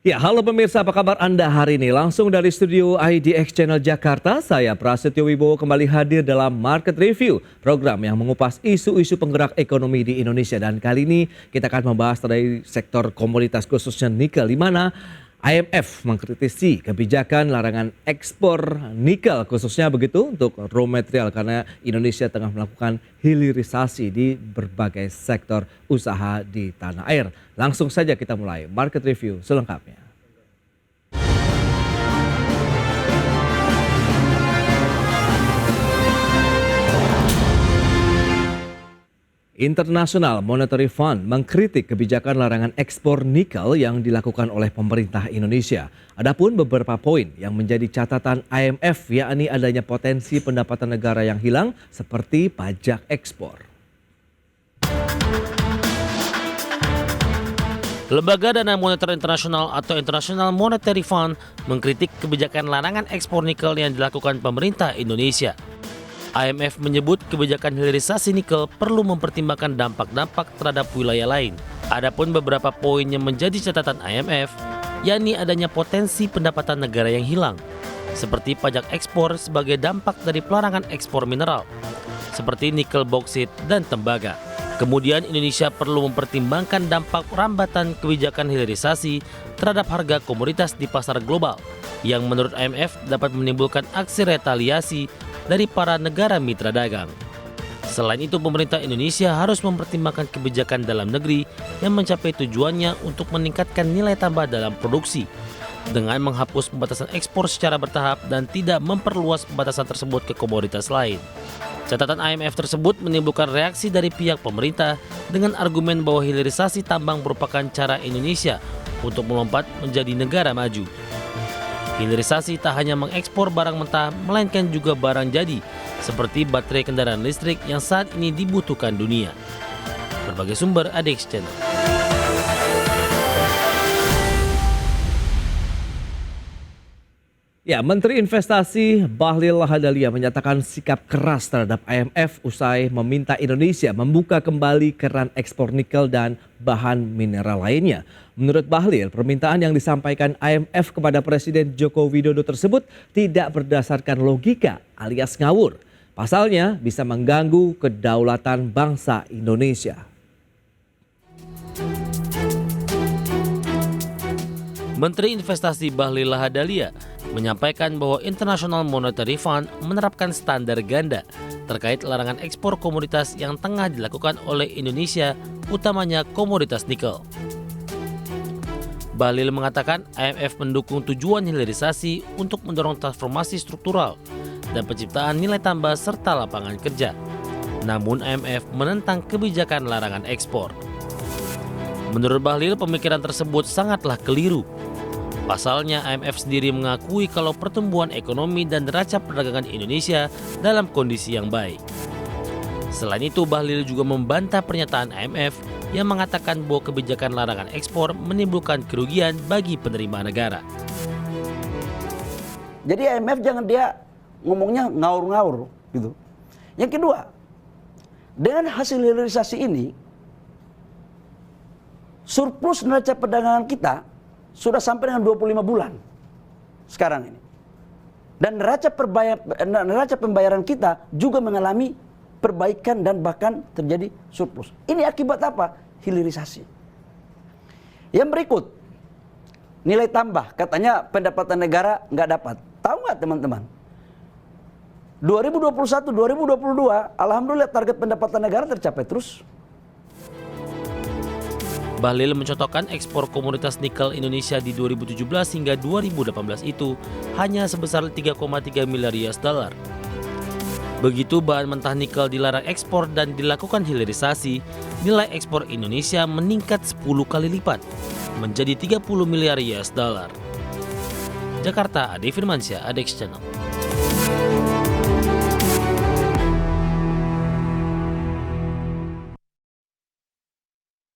Ya, halo pemirsa, apa kabar Anda hari ini? Langsung dari studio IDX Channel Jakarta, saya Prasetyo Wibowo kembali hadir dalam Market Review, program yang mengupas isu-isu penggerak ekonomi di Indonesia. Dan kali ini kita akan membahas dari sektor komoditas khususnya nikel, di mana IMF mengkritisi kebijakan larangan ekspor nikel khususnya begitu untuk raw material karena Indonesia tengah melakukan hilirisasi di berbagai sektor usaha di tanah air. Langsung saja kita mulai Market Review selengkapnya. International Monetary Fund mengkritik kebijakan larangan ekspor nikel yang dilakukan oleh pemerintah Indonesia. Adapun beberapa poin yang menjadi catatan IMF yakni adanya potensi pendapatan negara yang hilang seperti pajak ekspor. Lembaga Dana Moneter Internasional atau International Monetary Fund mengkritik kebijakan larangan ekspor nikel yang dilakukan pemerintah Indonesia. IMF menyebut kebijakan hilirisasi nikel perlu mempertimbangkan dampak-dampak terhadap wilayah lain. Adapun beberapa poin yang menjadi catatan IMF, yakni adanya potensi pendapatan negara yang hilang, seperti pajak ekspor sebagai dampak dari pelarangan ekspor mineral, seperti nikel boksit dan tembaga. Kemudian Indonesia perlu mempertimbangkan dampak rambatan kebijakan hilirisasi terhadap harga komoditas di pasar global, yang menurut IMF dapat menimbulkan aksi retaliasi dari para negara mitra dagang. Selain itu, pemerintah Indonesia harus mempertimbangkan kebijakan dalam negeri yang mencapai tujuannya untuk meningkatkan nilai tambah dalam produksi, dengan menghapus pembatasan ekspor secara bertahap dan tidak memperluas pembatasan tersebut ke komoditas lain. Catatan IMF tersebut menimbulkan reaksi dari pihak pemerintah dengan argumen bahwa hilirisasi tambang merupakan cara Indonesia untuk melompat menjadi negara maju. Hilirisasi tak hanya mengekspor barang mentah, melainkan juga barang jadi, seperti baterai kendaraan listrik yang saat ini dibutuhkan dunia. Berbagai sumber IDX Channel. Ya, Menteri Investasi Bahlil Lahadalia menyatakan sikap keras terhadap IMF usai meminta Indonesia membuka kembali keran ekspor nikel dan bahan mineral lainnya. Menurut Bahlil, permintaan yang disampaikan IMF kepada Presiden Joko Widodo tersebut tidak berdasarkan logika alias ngawur. Pasalnya bisa mengganggu kedaulatan bangsa Indonesia. Menteri Investasi Bahlil Lahadalia menyampaikan bahwa International Monetary Fund menerapkan standar ganda terkait larangan ekspor komoditas yang tengah dilakukan oleh Indonesia, utamanya komoditas nikel. Bahlil mengatakan IMF mendukung tujuan hilirisasi untuk mendorong transformasi struktural dan penciptaan nilai tambah serta lapangan kerja. Namun IMF menentang kebijakan larangan ekspor. Menurut Bahlil, pemikiran tersebut sangatlah keliru. Pasalnya, IMF sendiri mengakui kalau pertumbuhan ekonomi dan neraca perdagangan Indonesia dalam kondisi yang baik. Selain itu, Bahlil juga membantah pernyataan IMF yang mengatakan bahwa kebijakan larangan ekspor menimbulkan kerugian bagi penerima negara. Jadi IMF jangan dia ngomongnya ngaur-ngaur gitu. Yang kedua, dengan hasil hilirisasi ini, surplus neraca perdagangan kita sudah sampai dengan 25 bulan sekarang ini. Dan neraca pembayaran kita juga mengalami perbaikan dan bahkan terjadi surplus. Ini akibat apa? Hilirisasi. Yang berikut, nilai tambah. Katanya pendapatan negara nggak dapat. Tahu nggak teman-teman? 2021, 2022, alhamdulillah target pendapatan negara tercapai terus. Bahlil mencontohkan ekspor komoditas nikel Indonesia di 2017 hingga 2018 itu hanya sebesar 3,3 miliar US dollar. Begitu bahan mentah nikel dilarang ekspor dan dilakukan hilirisasi, nilai ekspor Indonesia meningkat 10 kali lipat menjadi 30 miliar US dollar. Jakarta, Ade Firmansyah, IDX Channel.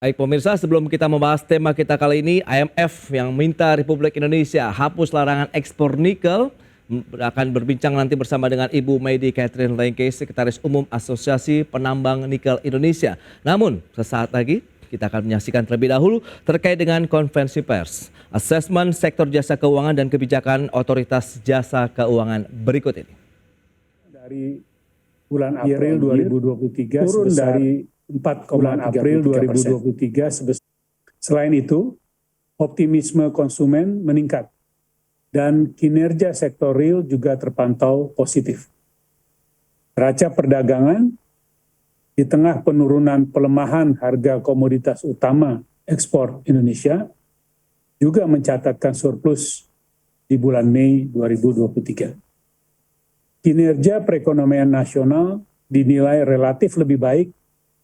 Baik pemirsa, sebelum kita membahas tema kita kali ini, IMF yang minta Republik Indonesia hapus larangan ekspor nikel akan berbincang nanti bersama dengan Ibu Medi Catherine Lengke, Sekretaris Umum Asosiasi Penambang Nikel Indonesia. Namun sesaat lagi Kita akan menyaksikan terlebih dahulu terkait dengan konferensi pers, asesmen sektor jasa keuangan dan kebijakan otoritas jasa keuangan berikut ini. Dari bulan April 2023 turun dari 4,3% sebesar. Selain itu, optimisme konsumen meningkat dan kinerja sektor real juga terpantau positif. Neraca perdagangan di tengah penurunan pelemahan harga komoditas utama ekspor Indonesia juga mencatatkan surplus di bulan Mei 2023. Kinerja perekonomian nasional dinilai relatif lebih baik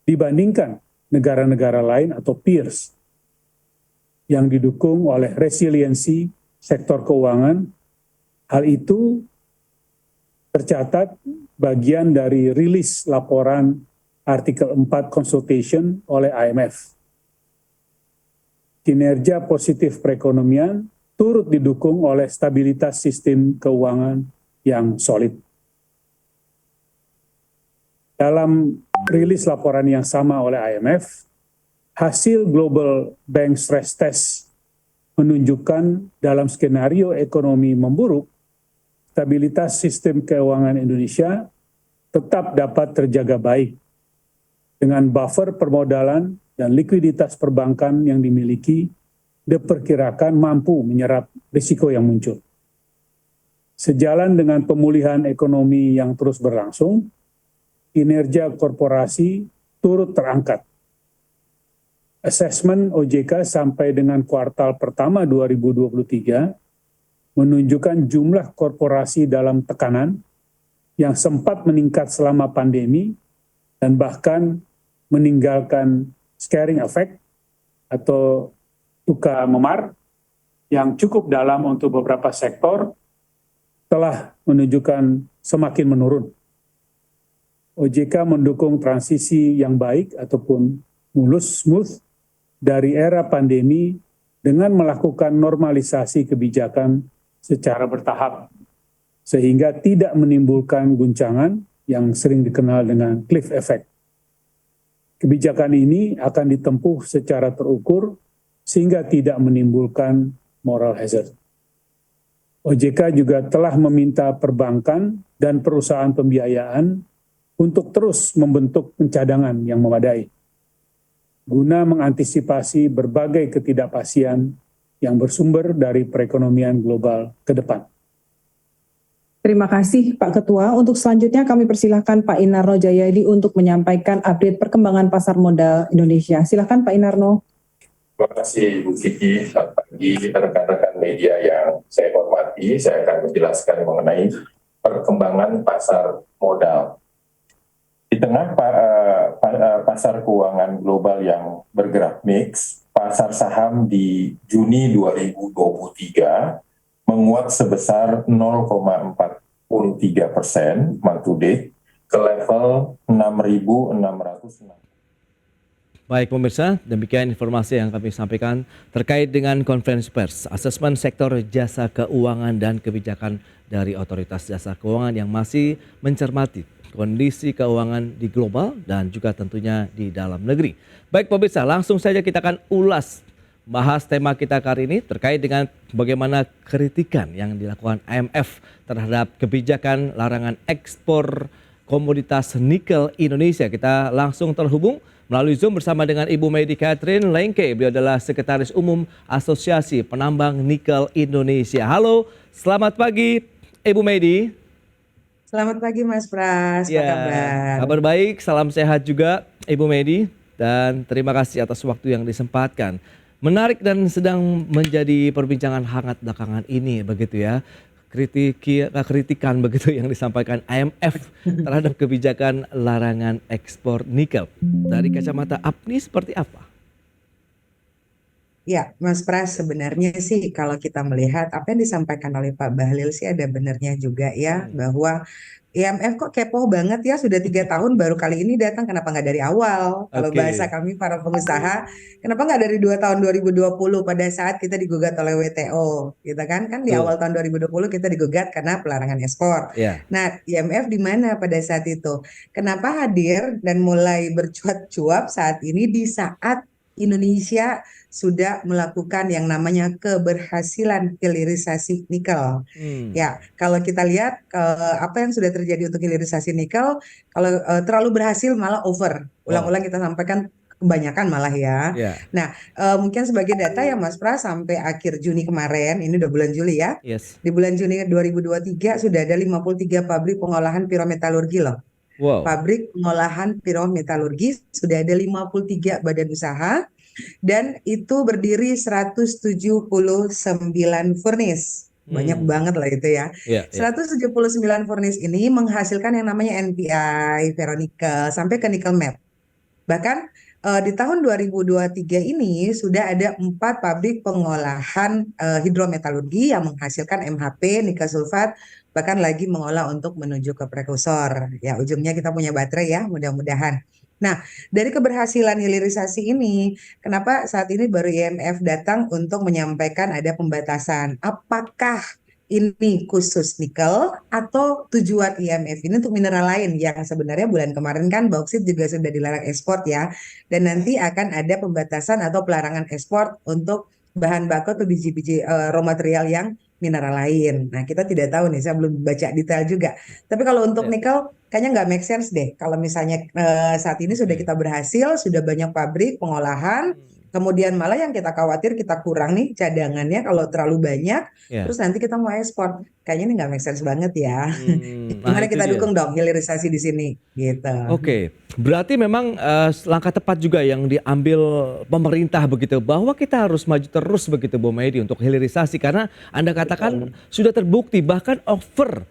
dibandingkan negara-negara lain atau peers yang didukung oleh resiliensi sektor keuangan. Hal itu tercatat bagian dari rilis laporan artikel 4 consultation oleh IMF. Kinerja positif perekonomian turut didukung oleh stabilitas sistem keuangan yang solid. Dalam rilis laporan yang sama oleh IMF, hasil Global Bank Stress Test menunjukkan dalam skenario ekonomi memburuk, stabilitas sistem keuangan Indonesia tetap dapat terjaga baik dengan buffer permodalan dan likuiditas perbankan yang dimiliki diperkirakan mampu menyerap risiko yang muncul. Sejalan dengan pemulihan ekonomi yang terus berlangsung, kinerja korporasi turut terangkat. Asesmen OJK sampai dengan kuartal pertama 2023 menunjukkan jumlah korporasi dalam tekanan yang sempat meningkat selama pandemi dan bahkan meninggalkan scaring effect atau luka memar yang cukup dalam untuk beberapa sektor telah menunjukkan semakin menurun. OJK mendukung transisi yang baik ataupun smooth dari era pandemi dengan melakukan normalisasi kebijakan secara bertahap sehingga tidak menimbulkan guncangan yang sering dikenal dengan cliff effect. Kebijakan ini akan ditempuh secara terukur sehingga tidak menimbulkan moral hazard. OJK juga telah meminta perbankan dan perusahaan pembiayaan untuk terus membentuk pencadangan yang memadai guna mengantisipasi berbagai ketidakpastian yang bersumber dari perekonomian global ke depan. Terima kasih Pak Ketua. Untuk selanjutnya kami persilahkan Pak Inarno Jayadi untuk menyampaikan update perkembangan pasar modal Indonesia. Silakan Pak Inarno. Terima kasih Bu Kiki. Selamat pagi rekan-rekan media yang saya hormati. Saya akan menjelaskan mengenai perkembangan pasar modal. Di tengah pasar keuangan global yang bergerak mix, pasar saham di Juni 2023 menguat sebesar 0,43% month to date ke level 6.606. Baik pemirsa, demikian informasi yang kami sampaikan terkait dengan konferensi pers, asesmen sektor jasa keuangan dan kebijakan dari otoritas jasa keuangan yang masih mencermati kondisi keuangan di global dan juga tentunya di dalam negeri. Baik pemirsa, langsung saja kita akan ulas bahas tema kita kali ini terkait dengan bagaimana kritikan yang dilakukan IMF terhadap kebijakan larangan ekspor komoditas nikel Indonesia. Kita langsung terhubung melalui Zoom bersama dengan Ibu Medi Catherine Lengke. Beliau adalah Sekretaris Umum Asosiasi Penambang Nikel Indonesia. Halo, selamat pagi Ibu Medi. Selamat pagi Mas Pras, apa kabar? Kabar baik, salam sehat juga Ibu Medi. Dan terima kasih atas waktu yang disempatkan. Menarik dan sedang menjadi perbincangan hangat belakangan ini begitu ya. Kritikan begitu yang disampaikan IMF terhadap kebijakan larangan ekspor nikel. Dari kacamata APNI seperti apa? Ya, Mas Pras, sebenarnya sih kalau kita melihat apa yang disampaikan oleh Pak Bahlil sih ada benarnya juga ya, bahwa IMF kok kepo banget ya, sudah 3 tahun baru kali ini datang, kenapa nggak dari awal? Kalau Oke. bahasa kami para pengusaha, kenapa nggak dari tahun 2020 pada saat kita digugat oleh WTO, gitu kan? Kan di Betul. awal tahun 2020 kita digugat karena pelarangan ekspor. Ya. Nah, IMF di mana pada saat itu? Kenapa hadir dan mulai bercuap-cuap saat ini di saat Indonesia sudah melakukan yang namanya keberhasilan hilirisasi nikel. Ya, kalau kita lihat apa yang sudah terjadi untuk hilirisasi nikel, kalau terlalu berhasil malah over. Ulang-ulang kita sampaikan kebanyakan malah ya. Ya. Nah, mungkin sebagai data ya Mas Pras, sampai akhir Juni kemarin, ini udah bulan Juli ya. Yes. Di bulan Juni 2023 sudah ada 53 pabrik pengolahan pirometalurgi loh. Wow. Pabrik pengolahan pirometalurgi sudah ada 53 badan usaha dan itu berdiri 179 furnace. Banyak banget lah itu ya. 179 furnace ini menghasilkan yang namanya NPI, ferronikel, sampai ke nickel matte. Bahkan di tahun 2023 ini sudah ada 4 pabrik pengolahan hidrometalurgi yang menghasilkan MHP, nikel sulfat, bahkan lagi mengolah untuk menuju ke prekursor. Ya, ujungnya kita punya baterai ya, mudah-mudahan. Nah, dari keberhasilan hilirisasi ini, kenapa saat ini baru IMF datang untuk menyampaikan ada pembatasan? Apakah ini khusus nikel atau tujuan IMF ini untuk mineral lain yang sebenarnya bulan kemarin kan bauksit juga sudah dilarang ekspor ya, dan nanti akan ada pembatasan atau pelarangan ekspor untuk bahan baku atau biji-biji raw material yang mineral lain. Nah, kita tidak tahu nih, saya belum baca detail juga. Tapi kalau untuk nikel, kayaknya nggak make sense deh. Kalau misalnya saat ini sudah kita berhasil, sudah banyak pabrik pengolahan, kemudian malah yang kita khawatir kita kurang nih cadangannya kalau terlalu banyak, terus nanti kita mau ekspor. Kayaknya ini nggak make sense banget ya. Gimana kita dukung dong hilirisasi di sini, gitu. Oke, berarti memang langkah tepat juga yang diambil pemerintah begitu, bahwa kita harus maju terus begitu Bu Medi untuk hilirisasi, karena Anda katakan sudah terbukti bahkan over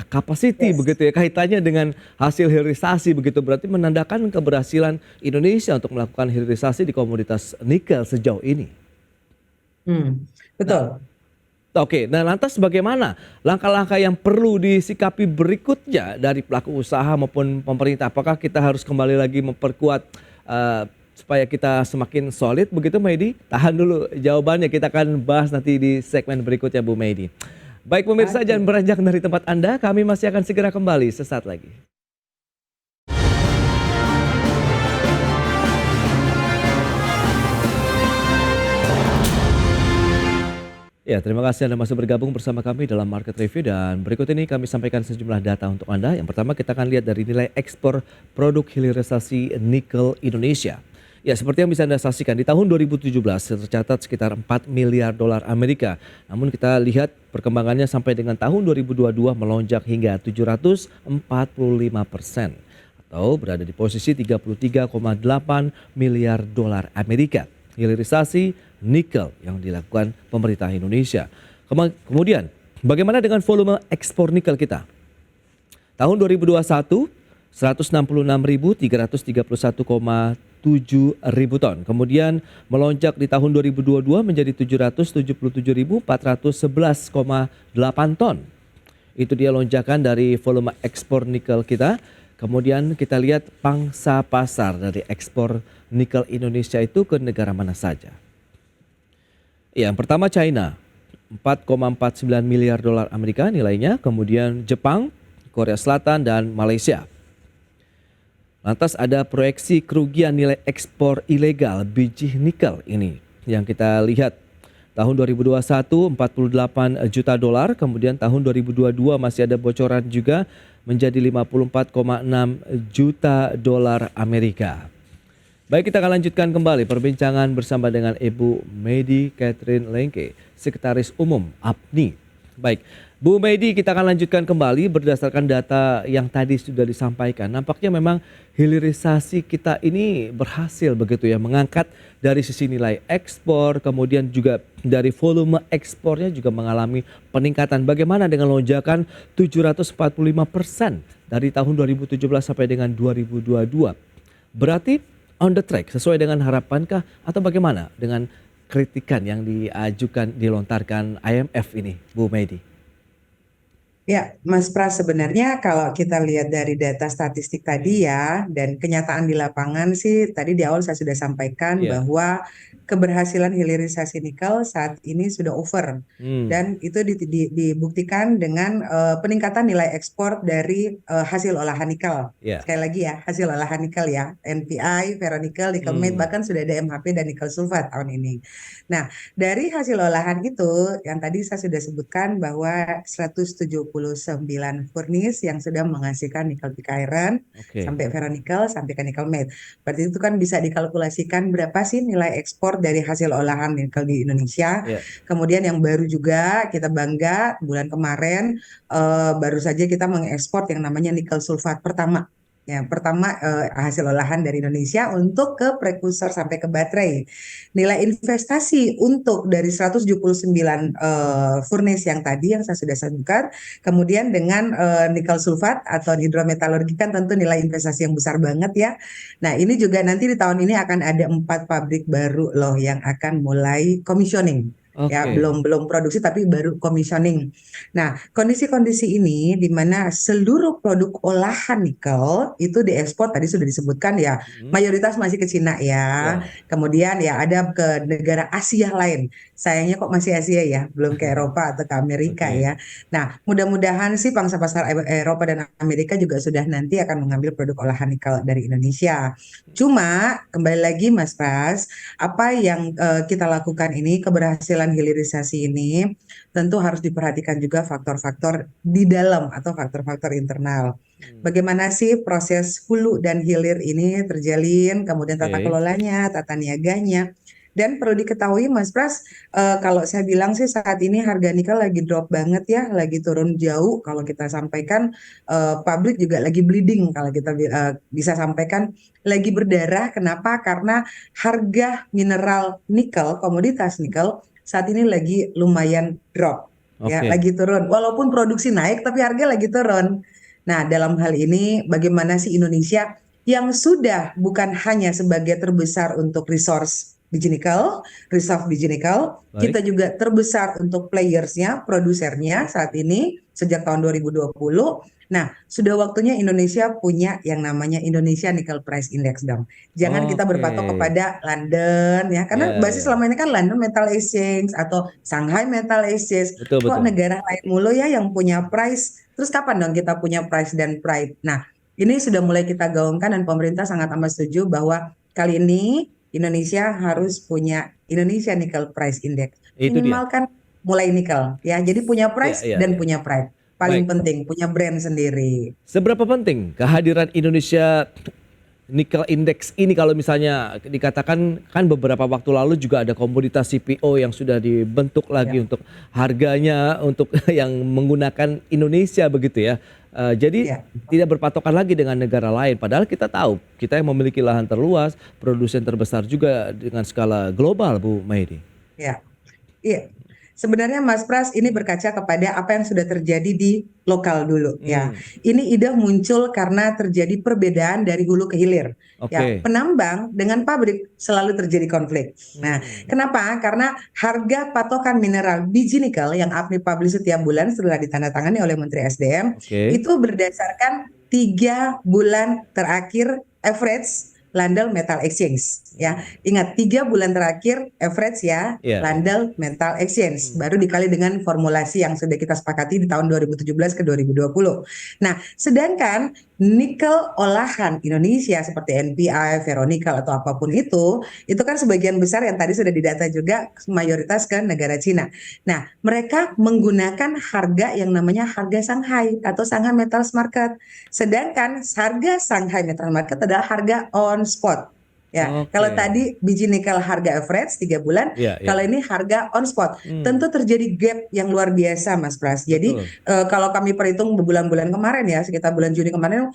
capacity begitu ya, kaitannya dengan hasil hilirisasi begitu, berarti menandakan keberhasilan Indonesia untuk melakukan hilirisasi di komoditas nikel sejauh ini. Betul. Oke, nah lantas bagaimana langkah-langkah yang perlu disikapi berikutnya dari pelaku usaha maupun pemerintah? Apakah kita harus kembali lagi memperkuat supaya kita semakin solid begitu, Medi? Tahan dulu jawabannya, kita akan bahas nanti di segmen berikutnya Bu Medi. Baik pemirsa, jangan beranjak dari tempat Anda, kami masih akan segera kembali sesaat lagi. Ya, terima kasih Anda masih bergabung bersama kami dalam Market Review, dan berikut ini kami sampaikan sejumlah data untuk Anda. Yang pertama kita akan lihat dari nilai ekspor produk hilirisasi nikel Indonesia. Ya, seperti yang bisa Anda saksikan, di tahun 2017 tercatat sekitar 4 miliar dolar Amerika. Namun kita lihat perkembangannya sampai dengan tahun 2022 melonjak hingga 745% atau berada di posisi 33,8 miliar dolar Amerika. Hilirisasi nikel yang dilakukan pemerintah Indonesia. Kemudian, bagaimana dengan volume ekspor nikel kita? Tahun 2021, 166.331,7 ribu ton. Kemudian melonjak di tahun 2022 menjadi 777.411,8 ton. Itu dia lonjakan dari volume ekspor nikel kita. Kemudian kita lihat pangsa pasar dari ekspor nikel Indonesia itu ke negara mana saja. Yang pertama China, 4,49 miliar dolar Amerika nilainya. Kemudian Jepang, Korea Selatan, dan Malaysia. Lantas ada proyeksi kerugian nilai ekspor ilegal biji nikel ini yang kita lihat. Tahun 2021 48 juta dolar, kemudian tahun 2022 masih ada bocoran juga menjadi 54,6 juta dolar Amerika. Baik, kita akan lanjutkan kembali perbincangan bersama dengan Ibu Medi Catherine Lengke, Sekretaris Umum APNI. Baik, Bu Medi, kita akan lanjutkan kembali berdasarkan data yang tadi sudah disampaikan. Nampaknya memang hilirisasi kita ini berhasil begitu ya, mengangkat dari sisi nilai ekspor, kemudian juga dari volume ekspornya juga mengalami peningkatan. Bagaimana dengan lonjakan 745% dari tahun 2017 sampai dengan 2022? Berarti on the track, sesuai dengan harapankah atau bagaimana dengan kritikan yang diajukan, dilontarkan IMF ini, Bu Medi? Ya, Mas Pras, sebenarnya kalau kita lihat dari data statistik tadi ya, dan kenyataan di lapangan sih, tadi di awal saya sudah sampaikan Iya. bahwa keberhasilan hilirisasi nikel saat ini sudah over. Hmm. Dan itu dibuktikan dengan peningkatan nilai ekspor dari hasil olahan nikel. Iya. Sekali lagi ya, hasil olahan nikel ya, NPI, ferronikel, nickel matte, bahkan sudah ada MHP dan nikel sulfat tahun ini. Nah, dari hasil olahan itu, yang tadi saya sudah sebutkan bahwa 179 furnace yang sudah menghasilkan nikel pick iron, Oke. sampai ferronikel, sampai ke nickel matte. Berarti itu kan bisa dikalkulasikan berapa sih nilai ekspor dari hasil olahan nikel di Indonesia. Iya. Kemudian yang baru juga kita bangga, bulan kemarin baru saja kita mengekspor yang namanya nikel sulfat pertama. Ya, pertama hasil olahan dari Indonesia untuk ke prekursor sampai ke baterai. Nilai investasi untuk dari 179 furnace yang tadi yang saya sudah sebutkan, kemudian dengan nikel sulfat atau hidrometalurgi kan tentu nilai investasi yang besar banget ya. Nah, ini juga nanti di tahun ini akan ada 4 pabrik baru loh yang akan mulai commissioning. Ya, Oke. belum produksi tapi baru commissioning. Nah, kondisi-kondisi ini di mana seluruh produk olahan nikel itu diekspor tadi sudah disebutkan ya, mayoritas masih ke Cina ya. Ya. Kemudian ya ada ke negara Asia lain. Sayangnya kok masih Asia ya, belum ke Eropa atau ke Amerika Oke. ya. Nah, mudah-mudahan sih pangsa pasar Eropa dan Amerika juga sudah nanti akan mengambil produk olahan nikel dari Indonesia. Cuma kembali lagi Mas Pras, apa yang kita lakukan ini, keberhasilan hilirisasi ini tentu harus diperhatikan juga faktor-faktor di dalam atau faktor-faktor internal. Bagaimana sih proses hulu dan hilir ini terjalin, kemudian tata Oke. kelolanya, tata niaganya. Dan perlu diketahui Mas Pras, kalau saya bilang sih saat ini harga nikel lagi drop banget ya, lagi turun jauh. Kalau kita sampaikan, pabrik juga lagi bleeding kalau kita bisa sampaikan lagi berdarah. Kenapa? Karena harga mineral nikel, komoditas nikel saat ini lagi lumayan drop, ya, Oke. lagi turun. Walaupun produksi naik, tapi harga lagi turun. Nah, dalam hal ini bagaimana sih Indonesia yang sudah bukan hanya sebagai terbesar untuk resource biji nikel, reserve biji nikel, Baik. kita juga terbesar untuk playersnya, produsernya saat ini sejak tahun 2020. Nah, sudah waktunya Indonesia punya yang namanya Indonesia Nickel Price Index dong. Jangan kita Oke. berpatok kepada London ya, karena Ya, basis ya. selama ini kan London Metal Exchange atau Shanghai Metal Exchange. Betul, Kok betul. negara lain mulu ya yang punya price? Terus kapan dong kita punya price dan pride? Nah, ini sudah mulai kita gaungkan dan pemerintah sangat amat setuju bahwa kali ini Indonesia harus punya Indonesia Nickel Price Index. Itu dia. Minimal kan mulai nikel ya. Jadi punya Ya, price ya, dan ya. punya pride. Paling Baik. penting punya brand sendiri. Seberapa penting kehadiran Indonesia Nickel Index ini kalau misalnya dikatakan kan beberapa waktu lalu juga ada komoditas CPO yang sudah dibentuk lagi Ya. untuk harganya untuk yang menggunakan Indonesia begitu ya. Jadi Ya. tidak berpatokan lagi dengan negara lain. Padahal kita tahu kita yang memiliki lahan terluas, produsen terbesar juga dengan skala global, Bu Maidi. Ya, iya. Sebenarnya Mas Pras ini berkaca kepada apa yang sudah terjadi di lokal dulu ya. Ini ide muncul karena terjadi perbedaan dari hulu ke hilir. Ya, Oke. penambang dengan pabrik selalu terjadi konflik. Nah, kenapa? Karena harga patokan mineral biji nikel yang APNI publish setiap bulan setelah ditandatangani oleh Menteri SDM Oke. itu berdasarkan 3 bulan terakhir average London Metal Exchange ya. Ingat 3 bulan terakhir average ya, Iya. London Metal Exchange baru dikali dengan formulasi yang sudah kita sepakati di tahun 2017 ke 2020. Nah, sedangkan nikel olahan Indonesia seperti NPI, ferronikel atau apapun itu kan sebagian besar yang tadi sudah didata juga mayoritas ke negara Cina. Nah, mereka menggunakan harga yang namanya harga Shanghai atau Shanghai Metals Market. Sedangkan harga Shanghai Metals Market adalah harga on spot. Ya, Oke. kalau tadi biji nikel harga average 3 bulan, Iya, iya. kalau ini harga on spot. Tentu terjadi gap yang luar biasa Mas Pras. Jadi Betul. kalau kami perhitung bulan-bulan kemarin ya, sekitar bulan Juni kemarin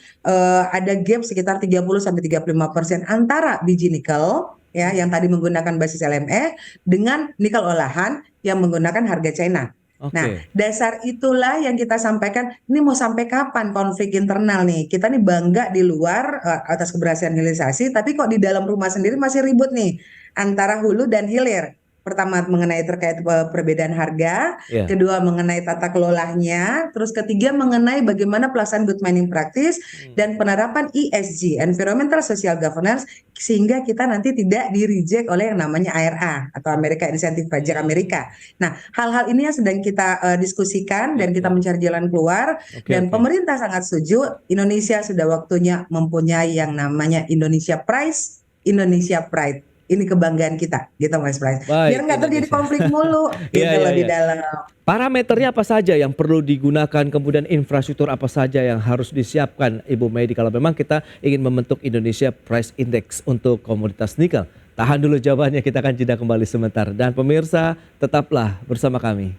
ada gap sekitar 30-35% antara biji nikel ya yang tadi menggunakan basis LME dengan nikel olahan yang menggunakan harga China. Nah, Oke. dasar itulah yang kita sampaikan, ini mau sampai kapan konflik internal nih? Kita nih bangga di luar atas keberhasilan hilirisasi, tapi kok di dalam rumah sendiri masih ribut nih antara hulu dan hilir. Pertama mengenai terkait perbedaan harga, Ya. kedua mengenai tata kelolanya, terus ketiga mengenai bagaimana pelaksanaan good mining practice dan penerapan ESG, Environmental Social Governance, sehingga kita nanti tidak di-reject oleh yang namanya ARA atau Amerika Insentif Pajak Amerika. Nah, hal-hal ini yang sedang kita diskusikan dan kita mencari jalan keluar, dan pemerintah sangat setuju. Indonesia sudah waktunya mempunyai yang namanya Indonesia Price, Indonesia Pride. Ini kebanggaan kita, gitu Mas Pras. Baik, Biar nggak terjadi Indonesia. konflik mulu, gitu Iya, loh iya, di iya. dalam. Parameternya apa saja yang perlu digunakan, kemudian infrastruktur apa saja yang harus disiapkan Ibu Medi kalau memang kita ingin membentuk Indonesia Price Index untuk komoditas nikel? Tahan dulu jawabannya, kita akan jeda kembali sebentar. Dan pemirsa, tetaplah bersama kami.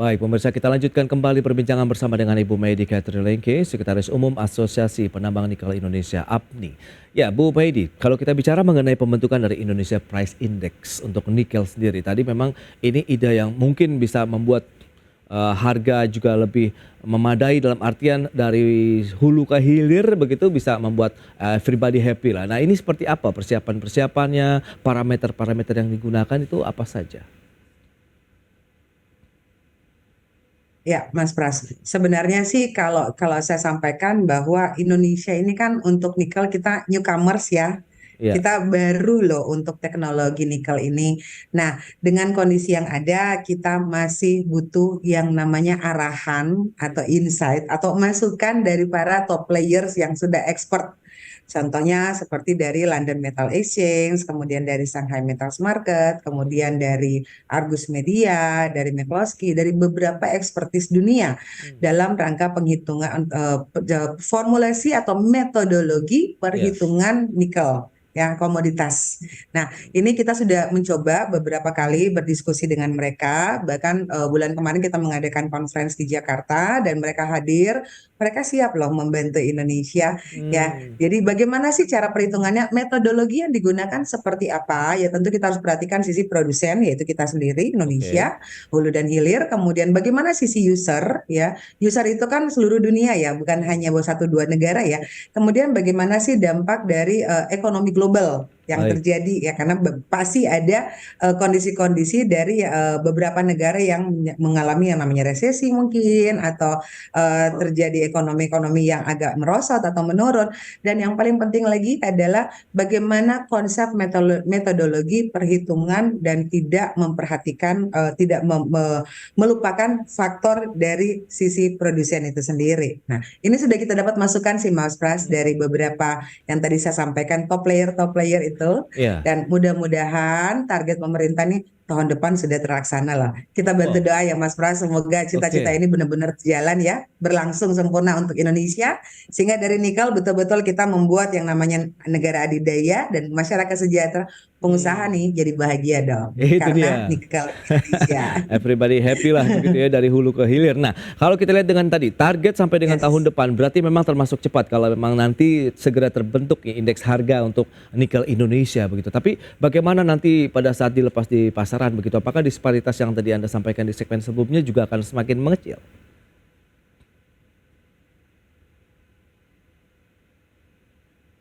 Baik, pemirsa, kita lanjutkan kembali perbincangan bersama dengan Ibu Medi Katrilengke, Sekretaris Umum Asosiasi Penambang Nikel Indonesia APNI. Ya, Bu Medi, kalau kita bicara mengenai pembentukan dari Indonesia Price Index untuk nikel sendiri, tadi memang ini ide yang mungkin bisa membuat harga juga lebih memadai dalam artian dari hulu ke hilir begitu, bisa membuat everybody happy lah. Nah, ini seperti apa persiapan-persiapannya, parameter-parameter yang digunakan itu apa saja? Ya, Mas Pras. Sebenarnya sih kalau saya sampaikan bahwa Indonesia ini kan untuk nikel kita newcomers ya. Ya. Kita baru loh untuk teknologi nikel ini. Nah, dengan kondisi yang ada, kita masih butuh yang namanya arahan atau insight atau masukan dari para top players yang sudah expert. Contohnya seperti dari London Metal Exchange, kemudian dari Shanghai Metals Market, kemudian dari Argus Media, dari McCloskey, dari beberapa ekspertis dunia dalam rangka penghitungan formulasi atau metodologi perhitungan nikel. Ya, komoditas. Nah, ini kita sudah mencoba beberapa kali berdiskusi dengan mereka. Bahkan bulan kemarin kita mengadakan conference di Jakarta dan mereka hadir. Mereka siap loh membantu Indonesia. Ya, jadi bagaimana sih cara perhitungannya? Metodologi yang digunakan seperti apa? Ya tentu kita harus perhatikan sisi produsen, yaitu kita sendiri Indonesia, hulu dan hilir. Kemudian bagaimana sisi user? Ya, user itu kan seluruh dunia ya, bukan hanya 1-2 negara ya. Kemudian bagaimana sih dampak dari ekonomi global yang terjadi ya, karena pasti ada kondisi-kondisi dari beberapa negara yang mengalami yang namanya resesi mungkin, atau terjadi ekonomi-ekonomi yang agak merosot atau menurun. Dan yang paling penting lagi adalah bagaimana konsep metodologi perhitungan dan tidak memperhatikan, tidak melupakan faktor dari sisi produsen itu sendiri. Nah, ini sudah kita dapat masukan sih Mas Pras dari beberapa yang tadi saya sampaikan, top player itu. Dan mudah-mudahan target pemerintah nih tahun depan sudah terlaksana lah. Kita bantu doa ya Mas Pras, semoga cita-cita ini benar-benar jalan ya, berlangsung sempurna untuk Indonesia, sehingga dari nikel betul-betul kita membuat yang namanya negara adidaya dan masyarakat sejahtera, pengusaha nih jadi bahagia dong. Itu karena dia. nikel Indonesia. Everybody happy lah begitu ya, dari hulu ke hilir. Nah, kalau kita lihat dengan tadi target sampai dengan tahun depan, berarti memang termasuk cepat kalau memang nanti segera terbentuk ya, indeks harga untuk nikel Indonesia begitu. Tapi bagaimana nanti pada saat dilepas di pasaran begitu? Apakah disparitas yang tadi Anda sampaikan di segmen sebelumnya juga akan semakin mengecil?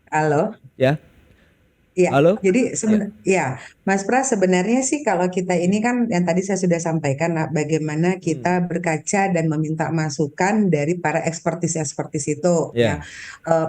Halo? Ya. Ya, Halo? jadi ya, Mas Pras, sebenarnya sih kalau kita ini kan yang tadi saya sudah sampaikan, bagaimana kita berkaca dan meminta masukan dari para ekspertis-ekspertis itu, ya,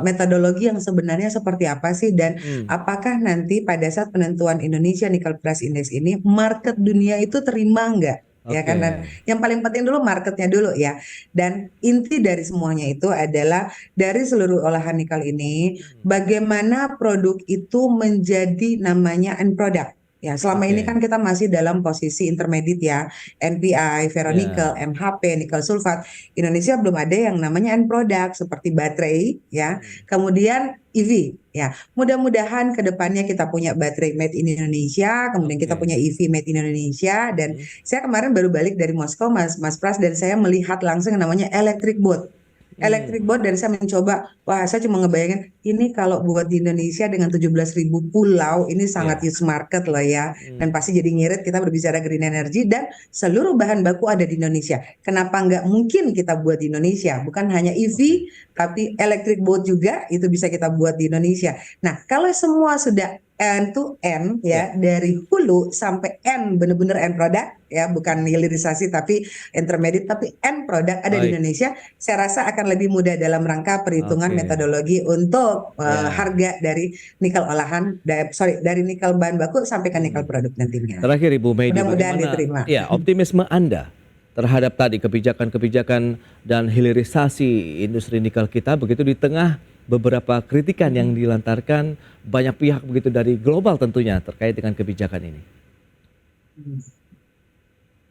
metodologi yang sebenarnya seperti apa sih, dan apakah nanti pada saat penentuan Indonesia Nickel Price Index ini market dunia itu terima nggak? Ya kan, dan yang paling penting dulu marketnya dulu ya. Dan inti dari semuanya itu adalah dari seluruh olahan nikel ini, bagaimana produk itu menjadi namanya end product. Ya, selama ini kan kita masih dalam posisi intermediate ya, NPI, ferronikel, MHP, nikel sulfat. Indonesia belum ada yang namanya end product seperti baterai ya. Kemudian EV ya. Mudah-mudahan ke depannya kita punya baterai made in Indonesia, kemudian kita punya EV made in Indonesia, dan saya kemarin baru balik dari Moskow Mas Pras, dan saya melihat langsung yang namanya electric boat. electric boat, dan saya mencoba, wah saya cuma ngebayangin ini kalau buat di Indonesia dengan 17.000 pulau ini sangat huge market loh ya, dan pasti jadi ngirit kita berbicara green energy dan seluruh bahan baku ada di Indonesia. Kenapa nggak mungkin kita buat di Indonesia? Bukan hanya EV tapi electric boat juga itu bisa kita buat di Indonesia. Nah kalau semua sudah end to end ya, dari hulu sampai end, bener-bener end product ya, bukan hilirisasi tapi intermediate, tapi end product ada di Indonesia. Saya rasa akan lebih mudah dalam rangka perhitungan metodologi untuk harga dari nikel olahan, dari nikel bahan baku sampai ke nikel produk nantinya. Terakhir Ibu Medi, Mudah-mudahan diterima. Ya, optimisme Anda terhadap tadi kebijakan-kebijakan dan hilirisasi industri nikel kita begitu di tengah beberapa kritikan yang dilantarkan banyak pihak begitu dari global tentunya terkait dengan kebijakan ini.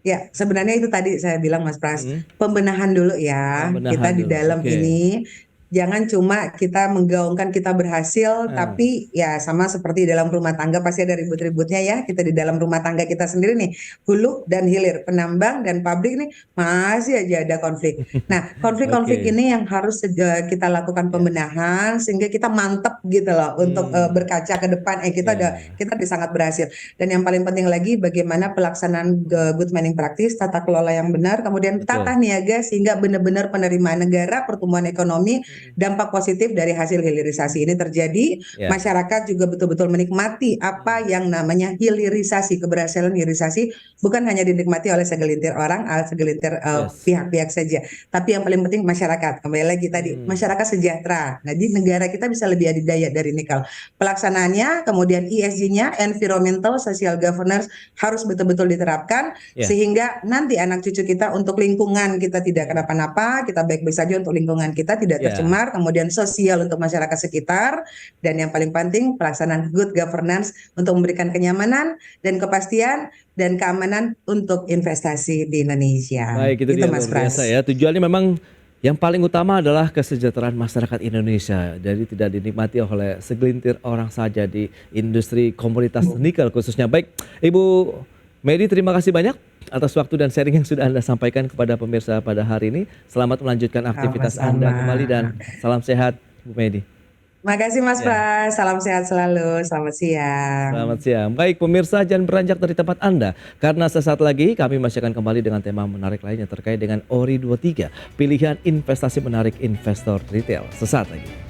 Ya, sebenarnya itu tadi saya bilang Mas Pras, pembenahan dulu ya. Kita di dalam ini jangan cuma kita menggaungkan kita berhasil, tapi ya sama seperti dalam rumah tangga pasti ada ribut-ributnya ya. Kita di dalam rumah tangga kita sendiri nih, hulu dan hilir, penambang dan pabrik nih masih aja ada konflik. Nah, konflik-konflik ini yang harus kita lakukan pembenahan sehingga kita mantep gitu loh untuk berkaca ke depan. Kita sangat berhasil. Dan yang paling penting lagi bagaimana pelaksanaan good mining practice, tata kelola yang benar, kemudian tata niaga sehingga benar-benar penerimaan negara, pertumbuhan ekonomi, dampak positif dari hasil hilirisasi ini terjadi. Masyarakat juga betul-betul menikmati apa yang namanya hilirisasi, keberhasilan hilirisasi bukan hanya dinikmati oleh segelintir orang, segelintir pihak-pihak saja, tapi yang paling penting masyarakat. Kembali lagi tadi, masyarakat sejahtera. Jadi negara kita bisa lebih adidaya dari nikel. Pelaksanaannya, kemudian ESG-nya, environmental, social governance harus betul-betul diterapkan sehingga nanti anak cucu kita untuk lingkungan kita tidak kenapa-napa, kita baik-baik saja untuk lingkungan kita tidak tercemar. Kemudian sosial untuk masyarakat sekitar, dan yang paling penting pelaksanaan good governance untuk memberikan kenyamanan dan kepastian dan keamanan untuk investasi di Indonesia. Baik, itu dia luar biasa ya. Tujuannya memang yang paling utama adalah kesejahteraan masyarakat Indonesia. Jadi tidak dinikmati oleh segelintir orang saja di industri komoditas nikel khususnya. Baik, Ibu Medi, terima kasih banyak atas waktu dan sharing yang sudah Anda sampaikan kepada pemirsa pada hari ini. Selamat melanjutkan aktivitas Anda kembali dan salam sehat Bu Medi. Makasih Mas Pras, salam sehat selalu, selamat siang. Selamat siang. Baik pemirsa, jangan beranjak dari tempat Anda karena sesaat lagi kami masih akan kembali dengan tema menarik lainnya terkait dengan ORI 23, pilihan investasi menarik investor retail. Sesaat lagi.